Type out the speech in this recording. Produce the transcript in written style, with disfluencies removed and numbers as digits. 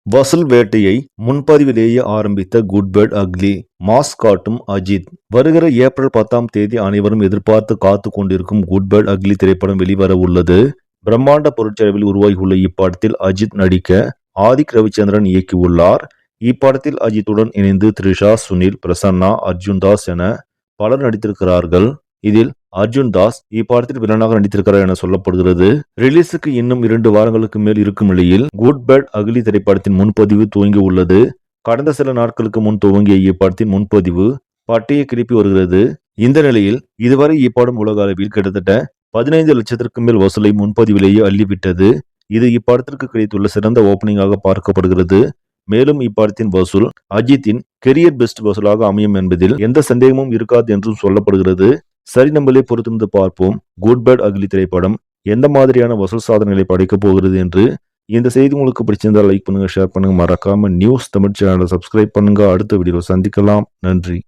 வசூல் வேட்டையை முன்பதிவிலேயே ஆரம்பித்த குட் பேட் அக்லி. மாஸ் காட்டும் அஜித். வருகிற ஏப்ரல் 10ஆம் தேதி அனைவரும் எதிர்பார்த்து காத்து கொண்டிருக்கும் குட் பேட் அக்லி திரைப்படம் வெளிவர உள்ளது. பிரம்மாண்ட பொருட்செலவில் உருவாகியுள்ள இப்படத்தில் அஜித் நடிக்க ஆதிக் ரவிச்சந்திரன் இயக்கியுள்ளார். இப்படத்தில் அஜித்துடன் இணைந்து த்ரிஷா, சுனில், பிரசன்னா, அர்ஜுன் தாஸ் என பலர் நடித்திருக்கிறார்கள். இதில் அர்ஜுன் தாஸ் இப்படத்தில் வில்லனாக நடித்திருக்கிறார் என சொல்லப்படுகிறது. ரிலீஸுக்கு இன்னும் 2 வாரங்களுக்கு மேல் இருக்கும் நிலையில் குட் பேட் அக்லி திரைப்படத்தின் முன்பதிவு துவங்கி உள்ளது. கடந்த சில நாட்களுக்கு முன் துவங்கிய இப்படத்தின் முன்பதிவு பட்டையை கிளப்பி வருகிறது. இந்த நிலையில் இதுவரை இப்படம் உலக அளவில் கிட்டத்தட்ட 15 லட்சத்திற்கும் மேல் வசூலை முன்பதிவிலேயே அள்ளிவிட்டது. இது இப்படத்திற்கு கிடைத்துள்ள சிறந்த ஓப்பனிங்காக பார்க்கப்படுகிறது. மேலும் இப்படத்தின் வசூல் அஜித்தின் கெரியர் பெஸ்ட் வசூலாக அமையும் என்பதில் எந்த சந்தேகமும் இருக்காது என்றும் சொல்லப்படுகிறது. சரி, நம்மளே பொறுத்திருந்து பார்ப்போம் குட் பேட் அக்லி திரைப்படம் எந்த மாதிரியான வசூல் சாதனைகளை படைக்கப் போகிறது என்று. இந்த செய்தி உங்களுக்கு பிடிச்சிருந்தால் லைக் பண்ணுங்க, ஷேர் பண்ணுங்க, மறக்காம நியூஸ் தமிழ் சேனலை சப்ஸ்கிரைப் பண்ணுங்க. அடுத்த வீடியோவில் சந்திக்கலாம். நன்றி.